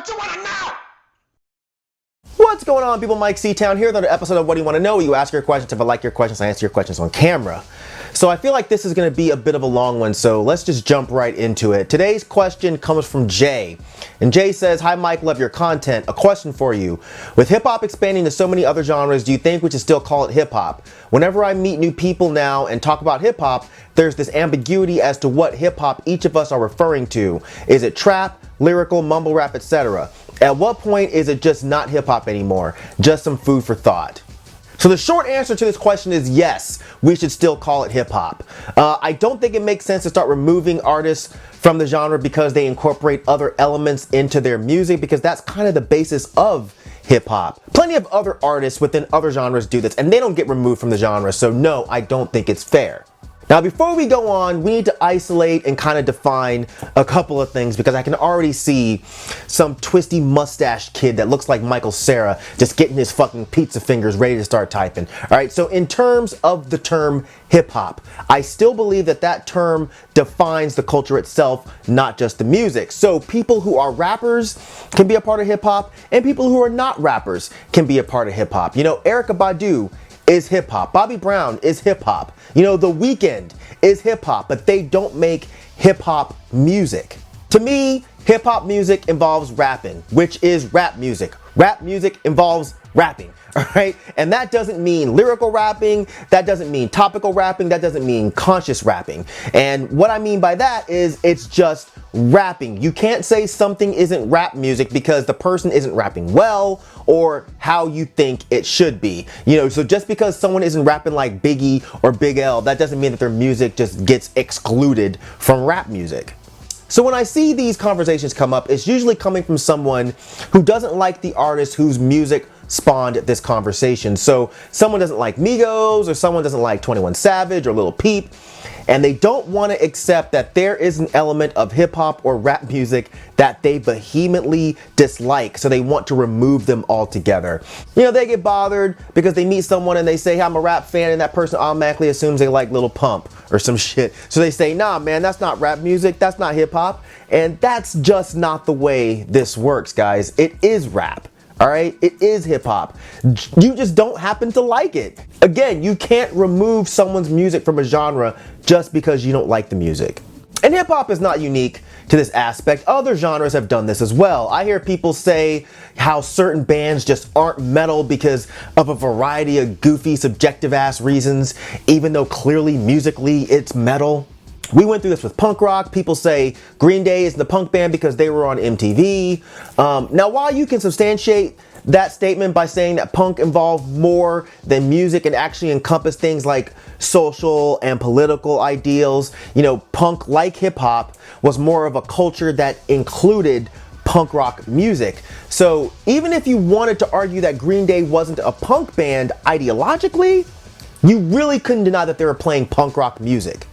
what you want to know. What's going on, people? Myke C-Town here with another episode of What Do You Want to Know? You ask your questions. If I like your questions, I answer your questions on camera. So I feel like this is going to be a bit of a long one, so let's just jump right into it. Today's question comes from Jay. And Jay says, "Hi Myke, love your content. A question for you. With hip-hop expanding to so many other genres, do you think we should still call it hip-hop? Whenever I meet new people now and talk about hip-hop, there's this ambiguity as to what hip-hop each of us are referring to. Is it trap, lyrical, mumble rap, etc.? At what point is it just not hip-hop anymore? Just some food for thought." So the short answer to this question is yes, we should still call it hip-hop. I don't think it makes sense to start removing artists from the genre because they incorporate other elements into their music, because that's kind of the basis of hip-hop. Plenty of other artists within other genres do this and they don't get removed from the genre, so no, I don't think it's fair. Now, before we go on, we need to isolate and kind of define a couple of things, because I can already see some twisty mustached kid that looks like Michael Cera just getting his fucking pizza fingers ready to start typing. All right, so in terms of the term hip hop, I still believe that that term defines the culture itself, not just the music. So people who are rappers can be a part of hip hop, and people who are not rappers can be a part of hip hop. You know, Erykah Badu is hip hop. Bobby Brown is hip hop. You know, The Weeknd is hip hop, but they don't make hip hop music. To me, hip hop music involves rapping, which is rap music. Rap music involves rapping, all right? And that doesn't mean lyrical rapping, that doesn't mean topical rapping, that doesn't mean conscious rapping. And what I mean by that is it's just rapping. You can't say something isn't rap music because the person isn't rapping well or how you think it should be. You know, so just because someone isn't rapping like Biggie or Big L, that doesn't mean that their music just gets excluded from rap music. So when I see these conversations come up, it's usually coming from someone who doesn't like the artist whose music spawned this conversation. So someone doesn't like Migos, or someone doesn't like 21 Savage or Lil Peep, and they don't want to accept that there is an element of hip hop or rap music that they vehemently dislike, so they want to remove them altogether. You know, they get bothered because they meet someone and they say, "Hey, I'm a rap fan," and that person automatically assumes they like Lil Pump or some shit. So they say, "Nah, man, that's not rap music, that's not hip hop." And that's just not the way this works, guys. It is rap. All right, it is hip hop. You just don't happen to like it. Again, you can't remove someone's music from a genre just because you don't like the music. And hip hop is not unique to this aspect. Other genres have done this as well. I hear people say how certain bands just aren't metal because of a variety of goofy, subjective ass reasons, even though clearly musically it's metal. We went through this with punk rock. People say Green Day is the punk band because they were on MTV. Now, while you can substantiate that statement by saying that punk involved more than music and actually encompassed things like social and political ideals, you know, punk, like hip hop, was more of a culture that included punk rock music. So even if you wanted to argue that Green Day wasn't a punk band ideologically, you really couldn't deny that they were playing punk rock music.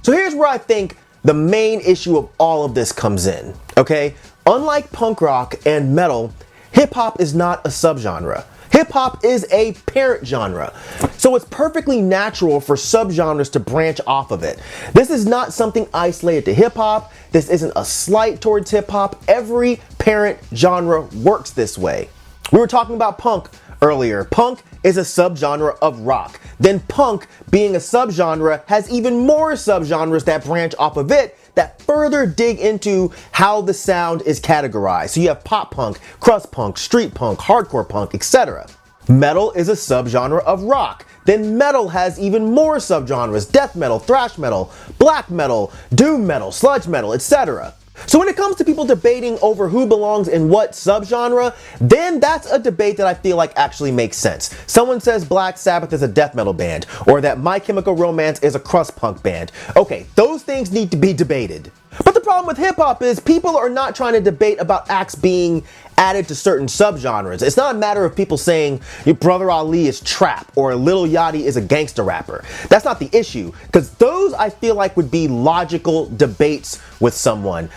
So here's where I think the main issue of all of this comes in, okay? Unlike punk rock and metal, hip hop is not a subgenre. Hip hop is a parent genre. So it's perfectly natural for subgenres to branch off of it. This is not something isolated to hip hop. This isn't a slight towards hip hop. Every parent genre works this way. We were talking about punk earlier. Punk is a subgenre of rock. Then punk, being a subgenre, has even more subgenres that branch off of it that further dig into how the sound is categorized. So you have pop punk, crust punk, street punk, hardcore punk, etc. Metal is a subgenre of rock. Then metal has even more subgenres: death metal, thrash metal, black metal, doom metal, sludge metal, etc. So when it comes to people debating over who belongs in what subgenre, then that's a debate that I feel like actually makes sense. Someone says Black Sabbath is a death metal band, or that My Chemical Romance is a crust punk band. Okay, those things need to be debated. But the problem with hip hop is people are not trying to debate about acts being added to certain subgenres. It's not a matter of people saying your Brother Ali is trap or Lil Yachty is a gangster rapper. That's not the issue, because those I feel like would be logical debates with someone.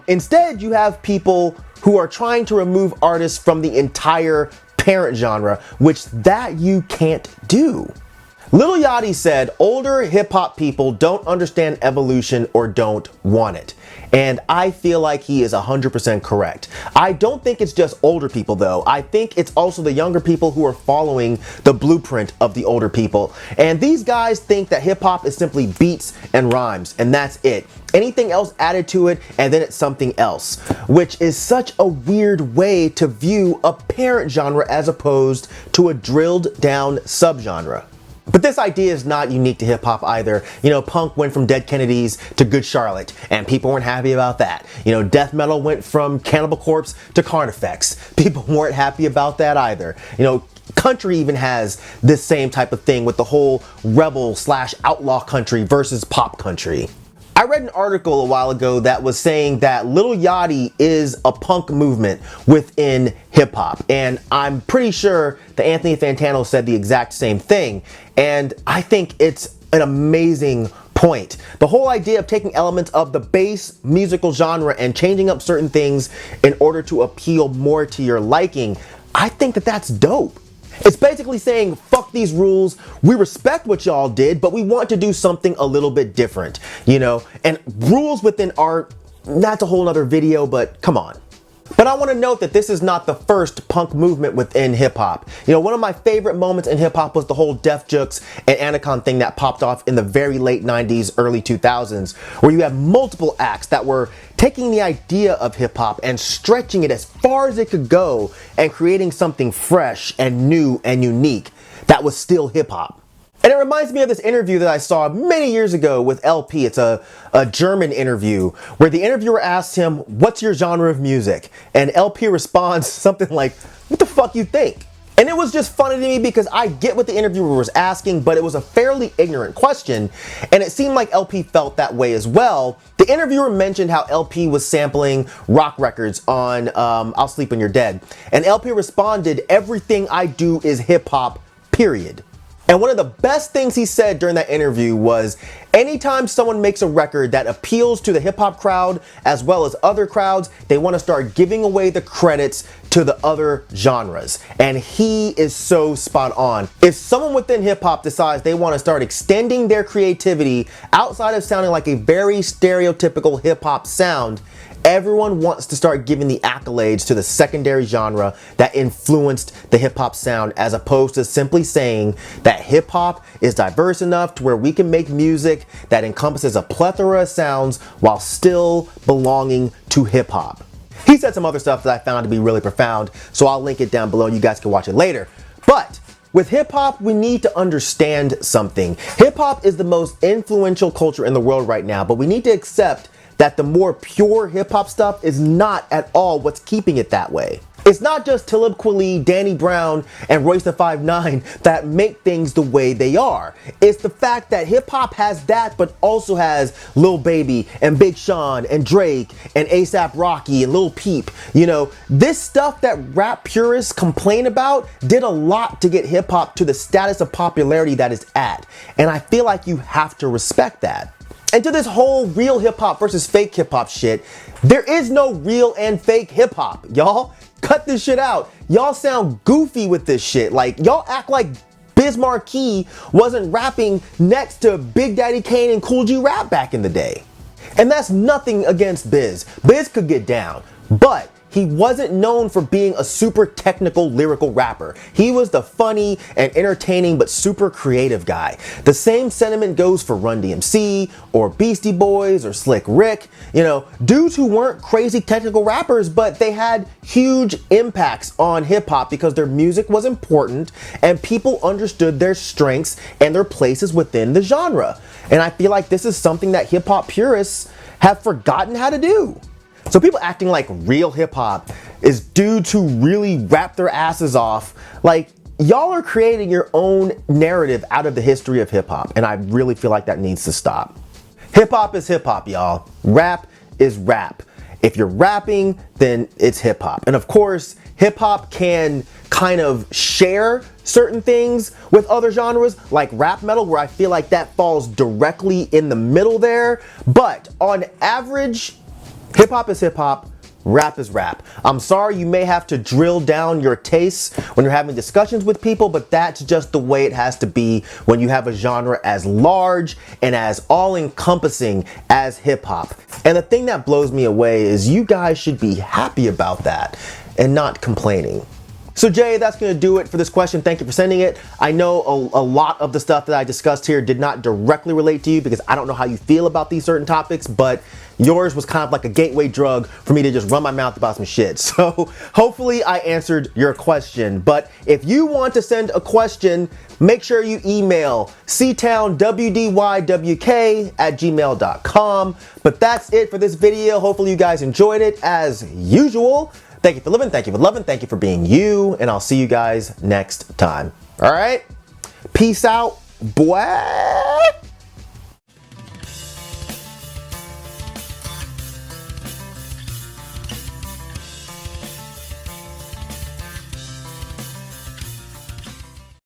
Instead, you have people who are trying to remove artists from the entire parent genre, which that you can't do. Lil Yachty said older hip hop people don't understand evolution or don't want it. And I feel like he is 100% correct. I don't think it's just older people though. I think it's also the younger people who are following the blueprint of the older people. And these guys think that hip hop is simply beats and rhymes, and that's it. Anything else added to it, and then it's something else, which is such a weird way to view a parent genre as opposed to a drilled down subgenre. But this idea is not unique to hip hop either. You know, punk went from Dead Kennedys to Good Charlotte, and people weren't happy about that. You know, death metal went from Cannibal Corpse to Carnifex. People weren't happy about that either. You know, country even has this same type of thing with the whole rebel / outlaw country versus pop country. I read an article a while ago that was saying that Lil Yachty is a punk movement within hip hop, and I'm pretty sure that Anthony Fantano said the exact same thing, and I think it's an amazing point. The whole idea of taking elements of the base musical genre and changing up certain things in order to appeal more to your liking, I think that that's dope. It's basically saying, fuck these rules, we respect what y'all did, but we want to do something a little bit different, you know? And rules within art, that's a whole nother video, but come on. But I want to note that this is not the first punk movement within hip hop. You know, one of my favorite moments in hip hop was the whole Def Jux and Anacon thing that popped off in the very late 90s, early 2000s, where you have multiple acts that were taking the idea of hip hop and stretching it as far as it could go and creating something fresh and new and unique that was still hip hop. And it reminds me of this interview that I saw many years ago with LP. It's a German interview where the interviewer asked him, "What's your genre of music?" And LP responds something like, "What the fuck you think?" And it was just funny to me because I get what the interviewer was asking, but it was a fairly ignorant question, and it seemed like LP felt that way as well. The interviewer mentioned how LP was sampling rock records on I'll Sleep When You're Dead, and LP responded, "Everything I do is hip hop, period." And one of the best things he said during that interview was, anytime someone makes a record that appeals to the hip hop crowd as well as other crowds, they want to start giving away the credits to the other genres. And he is so spot on. If someone within hip hop decides they want to start extending their creativity outside of sounding like a very stereotypical hip hop sound, everyone wants to start giving the accolades to the secondary genre that influenced the hip hop sound, as opposed to simply saying that hip hop is diverse enough to where we can make music that encompasses a plethora of sounds while still belonging to hip hop. He said some other stuff that I found to be really profound, so I'll link it down below and you guys can watch it later. But with hip hop, we need to understand something. Hip hop is the most influential culture in the world right now, but we need to accept that the more pure hip-hop stuff is not at all what's keeping it that way. It's not just Talib Kweli, Danny Brown, and Royce the 5'9" that make things the way they are. It's the fact that hip-hop has that, but also has Lil Baby, and Big Sean, and Drake, and A$AP Rocky, and Lil Peep. You know, this stuff that rap purists complain about did a lot to get hip-hop to the status of popularity that it's at. And I feel like you have to respect that. And to this whole real hip hop versus fake hip hop shit, there is no real and fake hip hop, y'all. Cut this shit out. Y'all sound goofy with this shit. Like, y'all act like Biz Markie wasn't rapping next to Big Daddy Kane and Cool G Rap back in the day. And that's nothing against Biz. Biz could get down, but he wasn't known for being a super technical lyrical rapper. He was the funny and entertaining but super creative guy. The same sentiment goes for Run DMC or Beastie Boys or Slick Rick. You know, dudes who weren't crazy technical rappers, but they had huge impacts on hip hop because their music was important and people understood their strengths and their places within the genre. And I feel like this is something that hip hop purists have forgotten how to do. So people acting like real hip hop is dudes who really rap their asses off. Like, y'all are creating your own narrative out of the history of hip hop, and I really feel like that needs to stop. Hip hop is hip hop, y'all. Rap is rap. If you're rapping, then it's hip hop. And of course, hip hop can kind of share certain things with other genres like rap metal, where I feel like that falls directly in the middle there. But on average, hip hop is hip hop, rap is rap. I'm sorry you may have to drill down your tastes when you're having discussions with people, but that's just the way it has to be when you have a genre as large and as all-encompassing as hip-hop. And the thing that blows me away is you guys should be happy about that and not complaining. So Jay, that's going to do it for this question. Thank you for sending it. I know a lot of the stuff that I discussed here did not directly relate to you because I don't know how you feel about these certain topics, but yours was kind of like a gateway drug for me to just run my mouth about some shit. So hopefully I answered your question. But if you want to send a question, make sure you email ctownwdywk@gmail.com. But that's it for this video. Hopefully you guys enjoyed it as usual. Thank you for living, thank you for loving, thank you for being you, and I'll see you guys next time. All right? Peace out, boy.